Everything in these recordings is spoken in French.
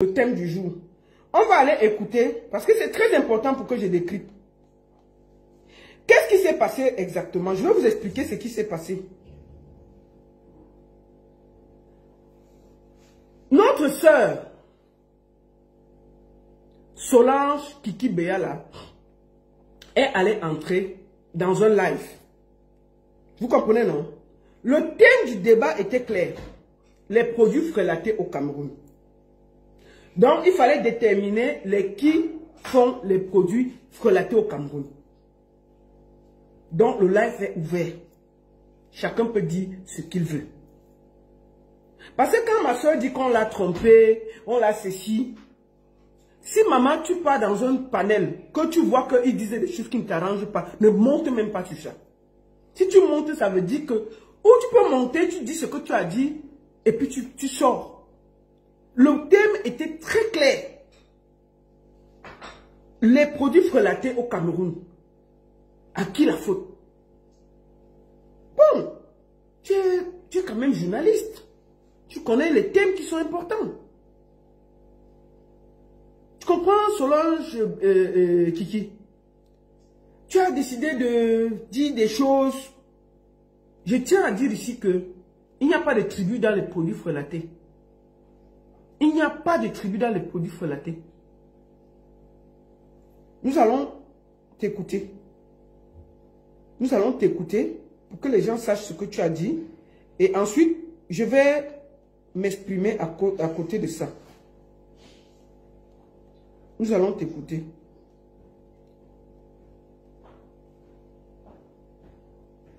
Le thème du jour. On va aller écouter, parce que c'est très important pour que je décrypte. Qu'est-ce qui s'est passé exactement? Je vais vous expliquer ce qui s'est passé. Notre sœur, Solange Kiki Beyala, est allée entrer dans un live. Vous comprenez, non? Le thème du débat était clair. Les produits frélatés au Cameroun. Donc, il fallait déterminer qui font les produits frélatés au Cameroun. Donc, le live est ouvert. Chacun peut dire ce qu'il veut. Parce que quand ma soeur dit qu'on l'a trompé, on l'a ceci, si maman, tu pars dans un panel, que tu vois qu'il disait des choses qui ne t'arrangent pas, ne monte même pas sur ça. Si tu montes, ça veut dire que, ou tu peux monter, tu dis ce que tu as dit, et puis tu sors. Le thème était très clair. Les produits frélatés au Cameroun. À qui la faute? Bon, tu es quand même journaliste. Tu connais les thèmes qui sont importants. Tu comprends, Solange Kiki? Tu as décidé de dire des choses. Je tiens à dire ici que il n'y a pas de tribu dans les produits frélatés. Il n'y a pas de tribu dans les produits frélatés. Nous allons t'écouter. Nous allons t'écouter pour que les gens sachent ce que tu as dit. Et ensuite, je vais m'exprimer à côté de ça. Nous allons t'écouter.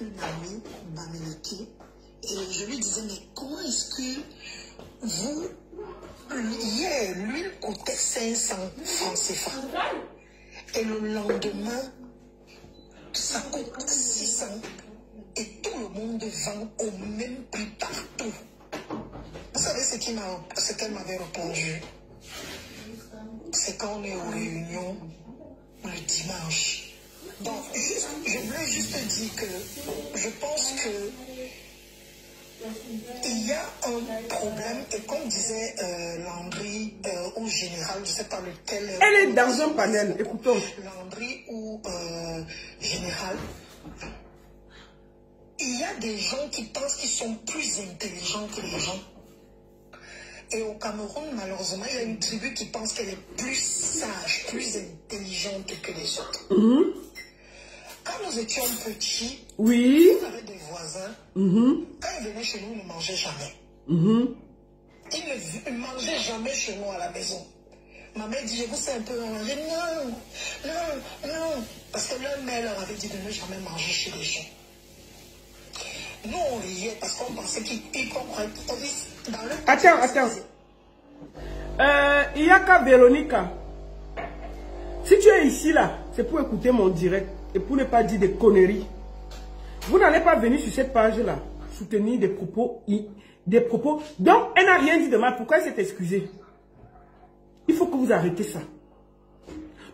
Une amie Bamileke, et je lui disais, mais comment est-ce que vous, hier, l'huile coûtait 500 francs CFA, et le lendemain, ça coûte 600, et tout le monde vend au même prix partout. Vous savez ce qu'elle m'avait répondu? C'est quand on est aux réunions le dimanche. Donc, je voulais juste dire que je pense que il y a un problème, et comme disait Landry ou Général, je ne sais pas lequel. Elle est dans un panel, écoutons. Landry ou Général. Il y a des gens qui pensent qu'ils sont plus intelligents que les gens. Et au Cameroun, malheureusement, il y a une tribu qui pense qu'elle est plus sage, plus intelligente que les autres. Quand nous étions petits, oui, on avait des voisins. Quand ils venaient chez nous, ils ne mangeaient jamais. Ils ne mangeaient jamais chez nous à la maison. Ma mère dit, je vous sais un peu manger. Non, non, non. Parce que leur mère leur avait dit de ne jamais manger chez les gens. Nous, on riait parce qu'on pensait qu'ils comprennent. Attends. Iyaka Véronica, si tu es ici là, c'est pour écouter mon direct et pour ne pas dire des conneries. Vous n'allez pas venir sur cette page là soutenir des propos. Donc, elle n'a rien dit de mal. Pourquoi elle s'est excusée? Il faut que vous arrêtez ça.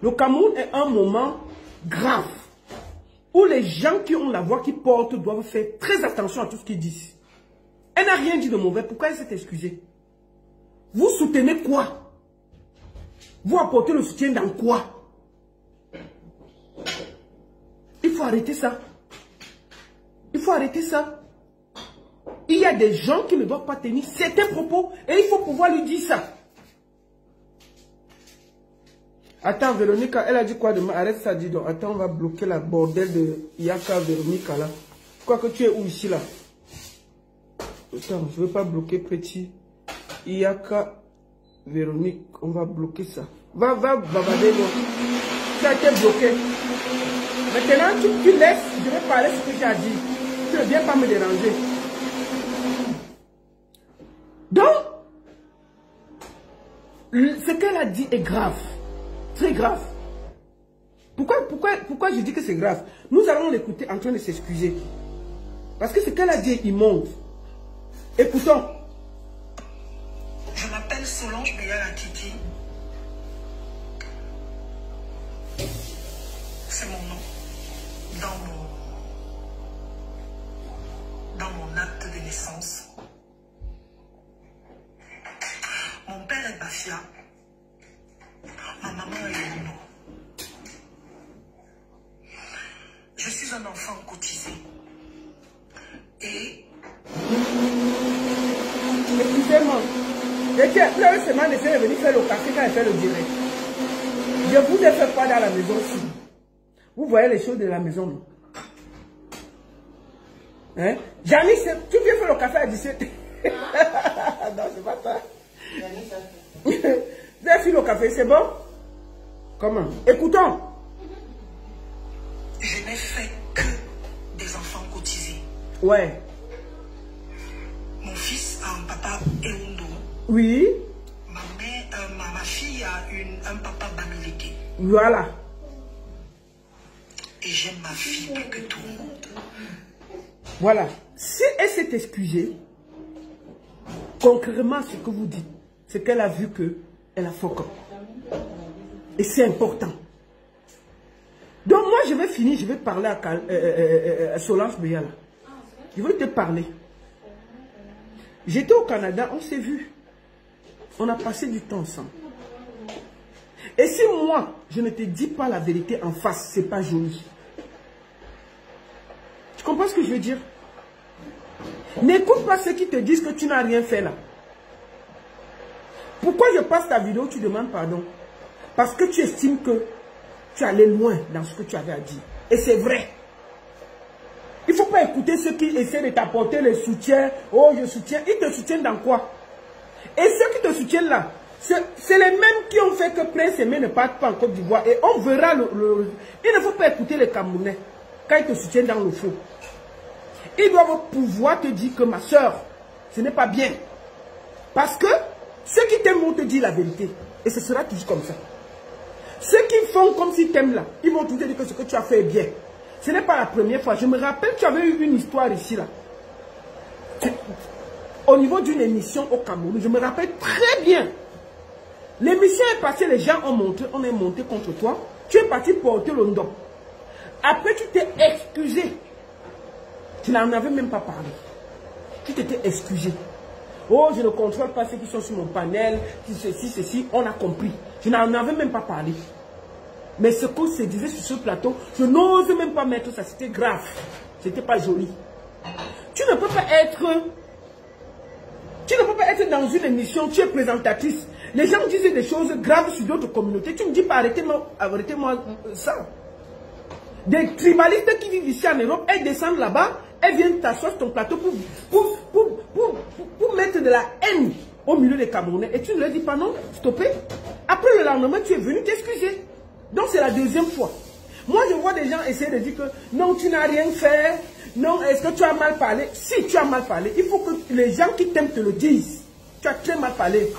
Le Cameroun est un moment grave où les gens qui ont la voix qui porte doivent faire très attention à tout ce qu'ils disent. Elle n'a rien dit de mauvais. Pourquoi elle s'est excusée? Vous soutenez quoi? Vous apportez le soutien dans quoi? Il faut arrêter ça. Il faut arrêter ça. Il y a des gens qui ne doivent pas tenir certains propos et il faut pouvoir lui dire ça. Attends, Véronica, elle a dit quoi de moi? Arrête ça, dis donc. Attends, on va bloquer la bordel de Iyaka Véronica là. Quoi que tu es où ici là? Attends, je ne veux pas bloquer petit. Iyaka Véronique, on va bloquer ça. Va bavarder moi. Tu as été bloqué. Maintenant, tu laisses, je vais parler ce que tu as dit. Tu ne viens pas me déranger. Donc, ce qu'elle a dit est grave. Très grave. Pourquoi je dis que c'est grave? Nous allons l'écouter en train de s'excuser. Parce que ce qu'elle a dit est immonde. Écoutons. Je m'appelle Solange Beyala Kiki. C'est mon nom. Dans mon acte de naissance. Mon père est mafia. Ma maman est morte. Je suis un enfant cotisé. Et... Excusez-moi. Là, c'est mal de venir faire le café quand elle fait le direct. Je vous ai fait quoi dans la maison aussi? Vous voyez les choses de la maison, non? Hein? Janice, tu viens faire le café à 17h. Non, c'est pas ça. Vous avez fait le café, c'est bon? Comment? Écoutons. Je n'ai fait que des enfants cotisés. Ouais. Mon fils a un papa Eundo. Oui. Ma fille a un papa Bamileke. Voilà. Et j'aime ma fille plus que tout le monde. Voilà. Si elle s'est excusée, concrètement, ce que vous dites, c'est qu'elle a vu qu'elle a fauqué. Et c'est important. Donc moi, je vais finir, je vais parler à Solange Béala. Je vais te parler. J'étais au Canada, on s'est vu. On a passé du temps ensemble. Et si moi, je ne te dis pas la vérité en face, c'est pas joli. Tu comprends ce que je veux dire? N'écoute pas ceux qui te disent que tu n'as rien fait là. Pourquoi je passe ta vidéo, tu demandes pardon? Parce que tu estimes que tu allais loin dans ce que tu avais à dire. Et c'est vrai. Il ne faut pas écouter ceux qui essaient de t'apporter le soutien. Oh, je soutiens. Ils te soutiennent dans quoi? Et ceux qui te soutiennent là, c'est les mêmes qui ont fait que Prince Aimé ne parte pas en Côte d'Ivoire. Et on verra Il ne faut pas écouter les Camerounais quand ils te soutiennent dans le faux. Ils doivent pouvoir te dire que ma soeur, ce n'est pas bien. Parce que ceux qui t'aiment vont te dire la vérité. Et ce sera toujours comme ça. Ceux qui font comme s'ils t'aiment là, ils vont toujours te dire que ce que tu as fait est bien. Ce n'est pas la première fois. Je me rappelle que tu avais eu une histoire ici là. Au niveau d'une émission au Cameroun, je me rappelle très bien. L'émission est passée, les gens ont monté, on est monté contre toi. Tu es parti porter le nom. Après, tu t'es excusé. Tu n'en avais même pas parlé. Tu t'étais excusé. Oh, je ne contrôle pas ceux qui sont sur mon panel, ceci, on a compris. Je n'en avais même pas parlé. Mais ce qu'on se disait sur ce plateau, je n'ose même pas mettre ça, c'était grave. C'était pas joli. Tu ne peux pas être dans une émission, tu es présentatrice. Les gens disent des choses graves sur d'autres communautés. Tu me dis pas, arrêtez-moi ça. Des tribalistes qui vivent ici en Europe, elles descendent là-bas, elles viennent t'asseoir sur ton plateau pour mettre de la haine au milieu des Camerounais. Et tu ne leur dis pas non, stoppez. Après le lendemain, tu es venu t'excuser. Donc c'est la deuxième fois. Moi, je vois des gens essayer de dire que non, tu n'as rien fait. Non, est-ce que tu as mal parlé? Si tu as mal parlé, il faut que les gens qui t'aiment te le disent. Tu as très mal parlé.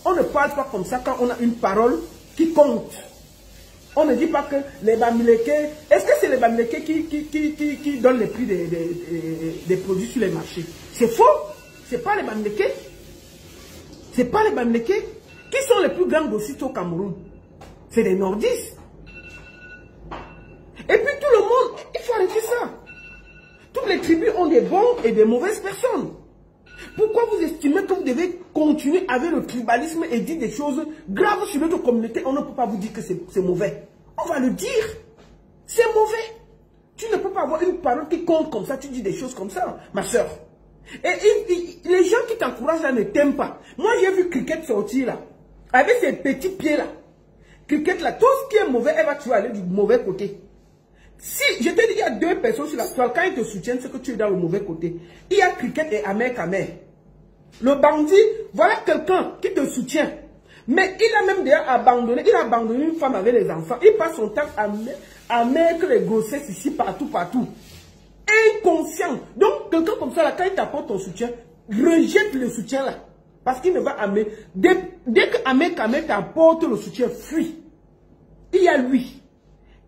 On ne parle pas comme ça quand on a une parole qui compte. On ne dit pas que les Bamileke... Est-ce que c'est les Bamileke qui donnent les prix des produits sur les marchés? C'est faux. C'est pas les Bamileke. C'est pas les Bamileke. Qui sont les plus grands grossistes au Cameroun? C'est les nordistes. Et puis tout le monde, il faut arrêter ça. Toutes les tribus ont des bons et des mauvaises personnes. Pourquoi vous estimez que vous devez continuer avec le tribalisme et dire des choses graves sur notre communauté? On ne peut pas vous dire que c'est mauvais. On va le dire. C'est mauvais. Tu ne peux pas avoir une parole qui compte comme ça. Tu dis des choses comme ça, ma soeur. Et les gens qui t'encouragent là ne t'aiment pas. Moi, j'ai vu Cricket sortir là. Avec ses petits pieds là. Cricket là, tout ce qui est mauvais, elle va toujours aller du mauvais côté. Si, je te dis, il y a deux personnes sur la toile, quand ils te soutiennent, c'est que tu es dans le mauvais côté. Il y a Cricket et Amer Kamer. Le bandit, voilà quelqu'un qui te soutient. Mais il a même déjà abandonné, il a abandonné une femme avec les enfants. Il passe son temps à mettre les grossesses ici, partout. Inconscient. Donc, quelqu'un comme ça, là, quand il t'apporte ton soutien, rejette le soutien là. Parce qu'il ne va amener. Dès que Amer Kamer t'apporte le soutien, fuis. Il y a lui.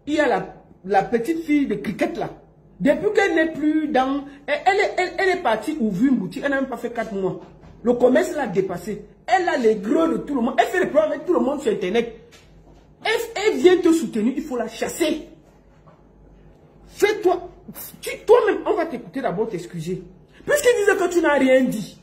Il y a la petite fille de Cricket là. Depuis qu'elle n'est plus dans... Elle est partie ouvrir une boutique. Elle n'a même pas fait 4 mois. Le commerce l'a dépassé. Elle a les gros de tout le monde. Elle fait les problèmes avec tout le monde sur Internet. Elle vient te soutenir. Il faut la chasser. Fais-toi... Toi-même, on va t'écouter d'abord t'excuser. Puisqu'ils disent que tu n'as rien dit.